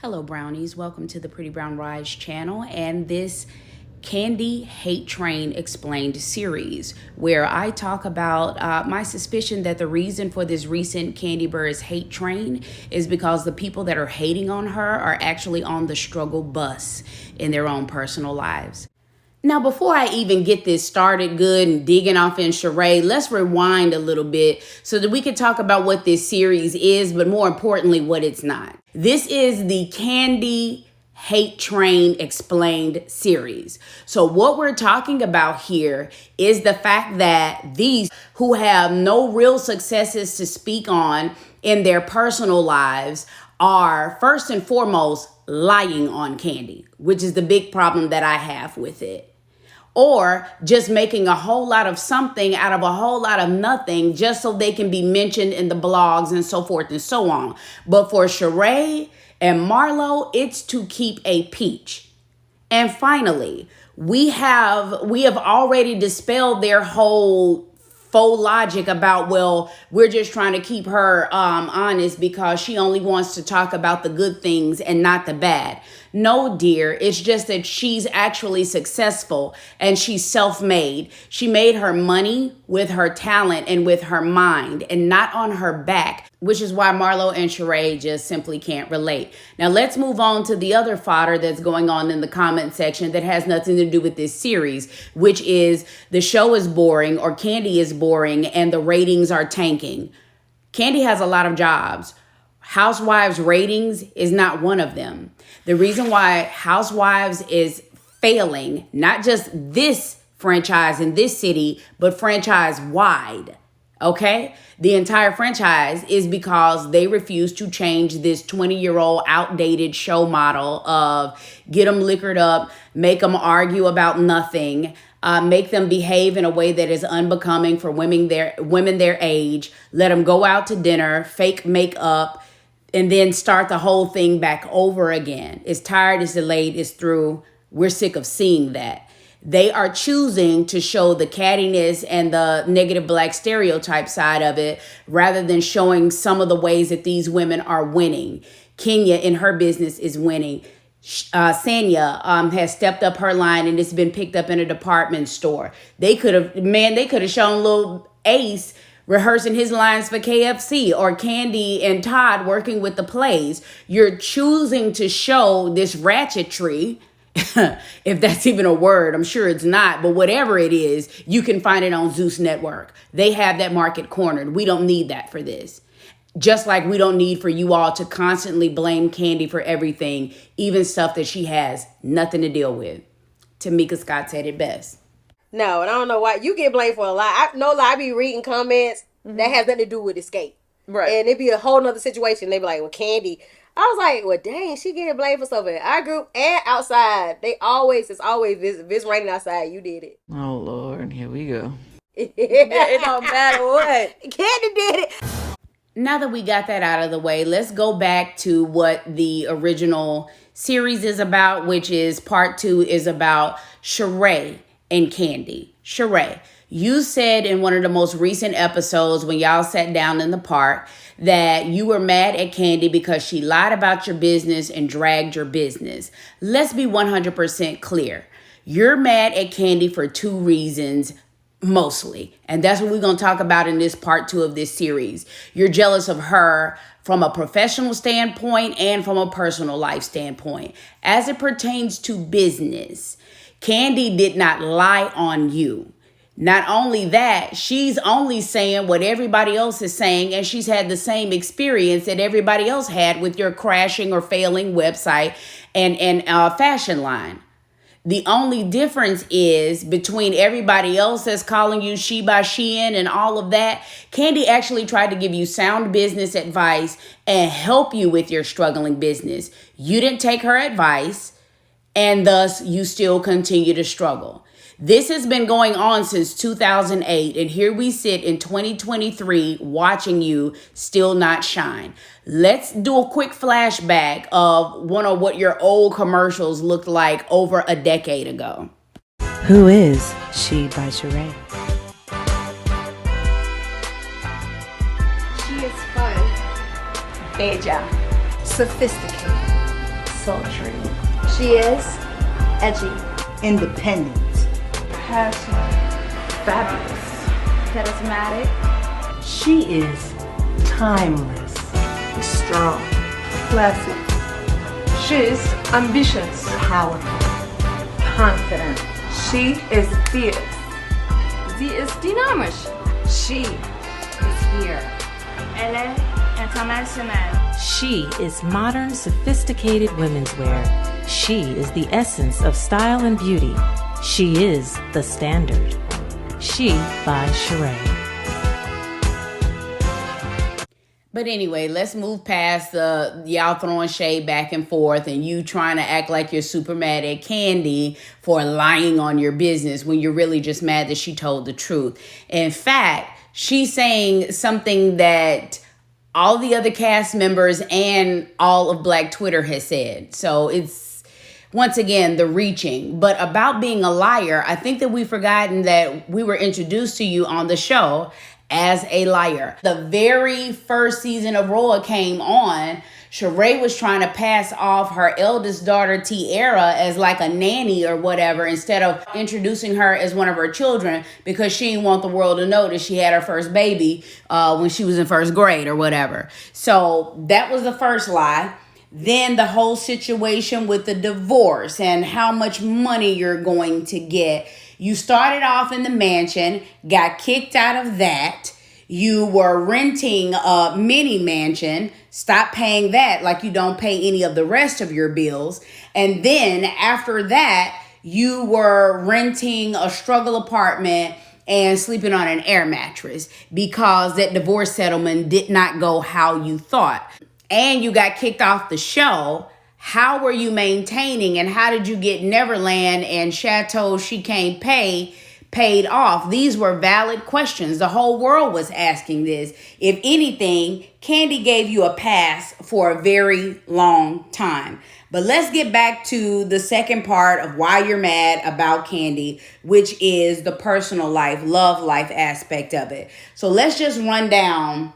Hello brownies, welcome to the Pretty Brown Rise channel and this Candy Hate Train Explained series where I talk about my suspicion that the reason for this recent Kandi Burruss hate train is because the people that are hating on her are actually on the struggle bus in their own personal lives. Now, before I even get this started good and digging off in Sheree, let's rewind a little bit so that we can talk about what this series is, but more importantly, what it's not. This is the Kandi Hate Train Explained series. So what we're talking about here is the fact that these who have no real successes to speak on in their personal lives are first and foremost lying on Kandi, which is the big problem that I have with it. Or just making a whole lot of something out of a whole lot of nothing just so they can be mentioned in the blogs and so forth and so on. But for Sheree and Marlo, it's to keep a peach. And finally, we have already dispelled their whole faux logic about, well, we're just trying to keep her honest because she only wants to talk about the good things and not the bad. No, dear, it's just that she's actually successful and she's self-made. She made her money with her talent and with her mind and not on her back, which is why Marlo and Sheree just simply can't relate. Now, let's move on to the other fodder that's going on in the comment section that has nothing to do with this series, which is the show is boring or Kandi is boring and the ratings are tanking. Kandi has a lot of jobs. Housewives ratings is not one of them. The reason why Housewives is failing, not just this franchise in this city, but franchise wide, okay? The entire franchise is because they refuse to change this 20-year-old outdated show model of get them liquored up, make them argue about nothing, make them behave in a way that is unbecoming for women their age, let them go out to dinner, fake makeup, and then start the whole thing back over again. It's tired, it's delayed, it's through. We're sick of seeing that. They are choosing to show the cattiness and the negative black stereotype side of it rather than showing some of the ways that these women are winning. Kenya in her business is winning. Sanya has stepped up her line and it's been picked up in a department store. They could have shown little Ace rehearsing his lines for KFC or Kandi and Todd working with the plays. You're choosing to show this ratchetry, if that's even a word. I'm sure it's not, but whatever it is, you can find it on Zeus Network. They have that market cornered. We don't need that for this. Just like we don't need for you all to constantly blame Kandi for everything, even stuff that she has nothing to deal with. Tamika Scott said it best. No, and I don't know why you get blamed for a lie. I be reading comments that has nothing to do with Escape. Right. And it'd be a whole nother situation. They'd be like, well, Kandi. I was like, well, dang, she getting blamed for something. Our group and outside, it's always Vince raining outside, you did it. Oh, Lord, here we go. It don't matter what. Kandi did it. Now that we got that out of the way, let's go back to what the original series is about, which is part 2 is about Sheree and Kandi. Sheree, you said in one of the most recent episodes when y'all sat down in the park that you were mad at Kandi because she lied about your business and dragged your business. Let's be 100% clear. You're mad at Kandi for 2 reasons mostly. And that's what we're going to talk about in this part 2 of this series. You're jealous of her from a professional standpoint and from a personal life standpoint. As it pertains to business, Kandi did not lie on you. Not only that, she's only saying what everybody else is saying, and she's had the same experience that everybody else had with your crashing or failing website and fashion line. The only difference is between everybody else that's calling you she by Shein and all of that, Kandi actually tried to give you sound business advice and help you with your struggling business. You didn't take her advice, and thus you still continue to struggle. This has been going on since 2008, and here we sit in 2023 watching you still not shine. Let's do a quick flashback of one of what your old commercials looked like over a decade ago. Who is She by Sheree? She is fun, bella, sophisticated, sultry, She is edgy, independent, passionate, fabulous, charismatic, she is timeless, strong, classy. She's ambitious, powerful, confident. She is fierce. sie ist dynamisch, She is here. elle est internationale. She is modern, sophisticated women's wear. She is the essence of style and beauty. She is the standard. She by Sheree. But anyway, let's move past the y'all throwing shade back and forth and you trying to act like you're super mad at Kandi for lying on your business when you're really just mad that she told the truth. In fact, she's saying something that all the other cast members and all of Black Twitter has said. So it's, once again, the reaching. But about being a liar, I think that we've forgotten that we were introduced to you on the show as a liar. The very first season of Roa came on, Sheree was trying to pass off her eldest daughter, Tiara, as like a nanny or whatever, instead of introducing her as one of her children, because she didn't want the world to know that she had her first baby when she was in first grade or whatever. So that was the first lie. Then the whole situation with the divorce and how much money you're going to get. You started off in the mansion, got kicked out of that. You were renting a mini mansion, stopped paying that like you don't pay any of the rest of your bills. And then after that, you were renting a struggle apartment and sleeping on an air mattress because that divorce settlement did not go how you thought. And you got kicked off the show. How were you maintaining, and how did you get Neverland and Chateau She Can't Pay paid off? These were valid questions. The whole world was asking this. If anything, Kandi gave you a pass for a very long time. But let's get back to the second part of why you're mad about Kandi, which is the personal life, love life aspect of it. So let's just run down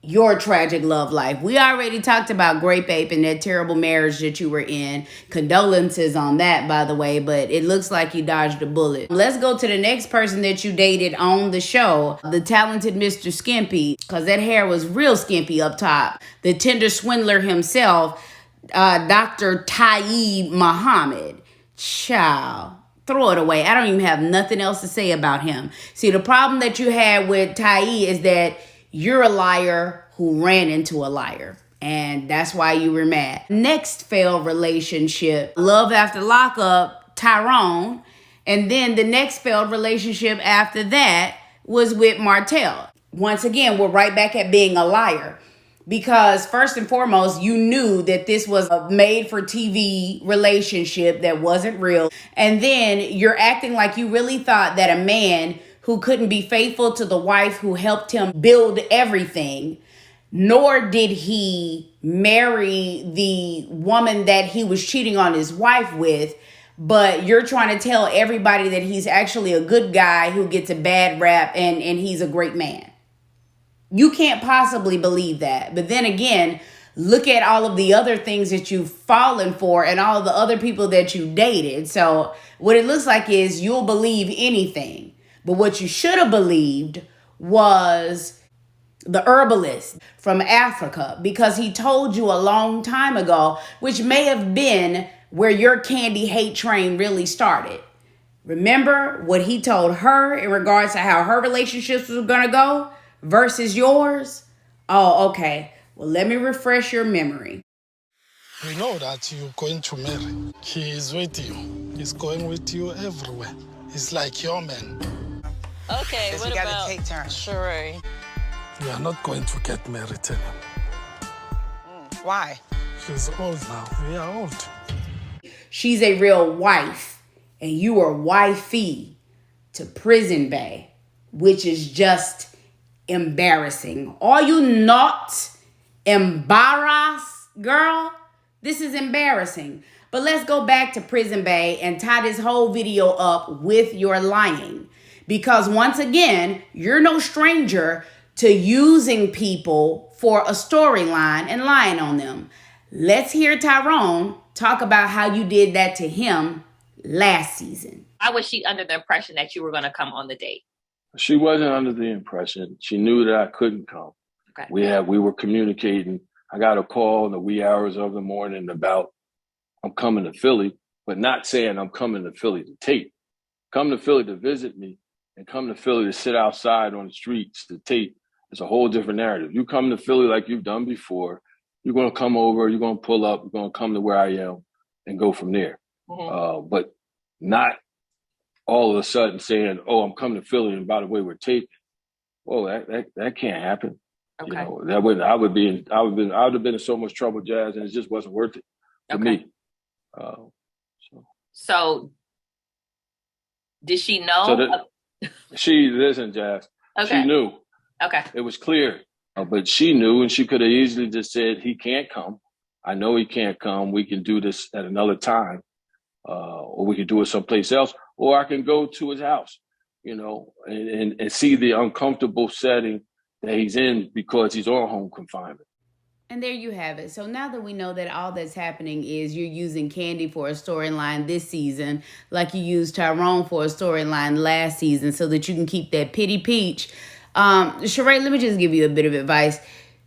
your tragic love life. We already talked about Grape Ape and that terrible marriage that you were in. Condolences on that, by the way, but it looks like you dodged a bullet. Let's go to the next person that you dated on the show, the talented Mr. Skimpy, because that hair was real skimpy up top. The Tinder swindler himself, Dr. Taib Muhammad. Child. Throw it away. I don't even have nothing else to say about him. See, the problem that you had with Taib is that you're a liar who ran into a liar. And that's why you were mad. Next failed relationship, love after lockup, Tyrone. And then the next failed relationship after that was with Martell. Once again, we're right back at being a liar. Because first and foremost, you knew that this was a made-for-TV relationship that wasn't real. And then you're acting like you really thought that a man who couldn't be faithful to the wife who helped him build everything, nor did he marry the woman that he was cheating on his wife with, but you're trying to tell everybody that he's actually a good guy who gets a bad rap and he's a great man. You can't possibly believe that. But then again, look at all of the other things that you've fallen for and all the other people that you dated. So what it looks like is you'll believe anything. But what you should have believed was the herbalist from Africa, because he told you a long time ago, which may have been where your Kandi hate train really started. Remember what he told her in regards to how her relationships were going to go versus yours? Oh, okay. Well, let me refresh your memory. We know that you're going to marry. He is with you. He's going with you everywhere. He's like your man. Okay, what about Sheree? We are not going to get married anymore. Why? She's old now. We are old. She's a real wife, and you are wifey to Prison Bay, which is just embarrassing. Are you not embarrassed, girl? This is embarrassing. But let's go back to Prison Bay and tie this whole video up with your lying. Because once again, you're no stranger to using people for a storyline and lying on them. Let's hear Tyrone talk about how you did that to him last season. Why was she under the impression that you were going to come on the date? She wasn't under the impression. She knew that I couldn't come. Okay. We were communicating. I got a call in the wee hours of the morning about I'm coming to Philly, but not saying I'm coming to Philly to tape. Come to Philly to visit me and come to Philly to sit outside on the streets to tape. It's a whole different narrative. You come to Philly like you've done before. You're going to come over. You're going to pull up. You're going to come to where I am and go from there. Mm-hmm. But not all of a sudden saying, "Oh, I'm coming to Philly, and by the way, we're taping." Well, that can't happen. Okay. You know, that wouldn't. I would have been in so much trouble, Jazz, and it just wasn't worth it for me. So did she know? She listen, Jazz. Okay. She knew. Okay. It was clear, but she knew, and she could have easily just said, "He can't come. I know he can't come. We can do this at another time, or we can do it someplace else, or I can go to his house, you know, and see the uncomfortable setting that he's in because he's on home confinement." And there you have it. So now that we know that all that's happening is you're using Kandi for a storyline this season, like you used Tyrone for a storyline last season, so that you can keep that pity peach. Sheree, let me just give you a bit of advice.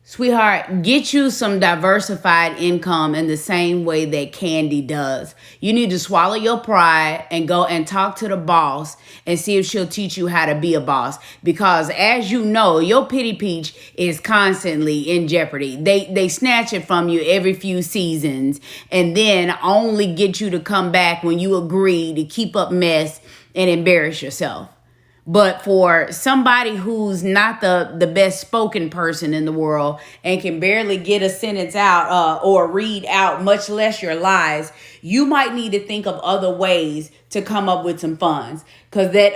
Sweetheart, get you some diversified income in the same way that Kandi does. You need to swallow your pride and go and talk to the boss and see if she'll teach you how to be a boss. Because as you know, your pity peach is constantly in jeopardy. They snatch it from you every few seasons and then only get you to come back when you agree to keep up mess and embarrass yourself. But for somebody who's not the best spoken person in the world and can barely get a sentence out or read out, much less your lies, you might need to think of other ways to come up with some funds. Because that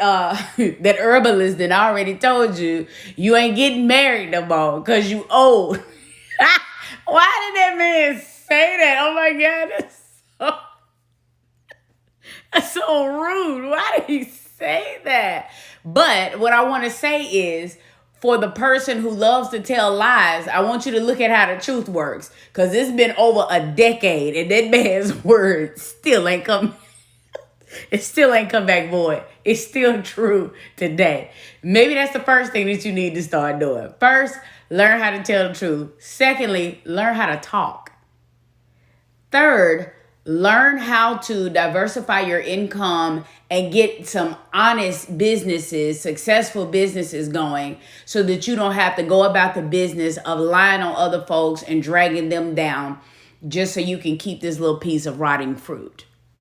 that herbalist that I already told you, you ain't getting married no more because you old. Why did that man say that? Oh my God, that's so rude. Why did he say that? But what I want to say is, for the person who loves to tell lies, I want you to look at how the truth works. Because it's been over a decade and that man's word still ain't come. It still ain't come back void. It's still true today. Maybe that's the first thing that you need to start doing. First, learn how to tell the truth. Secondly, learn how to talk. Third, learn how to diversify your income and get some honest businesses, successful businesses going so that you don't have to go about the business of lying on other folks and dragging them down just so you can keep this little piece of rotting fruit.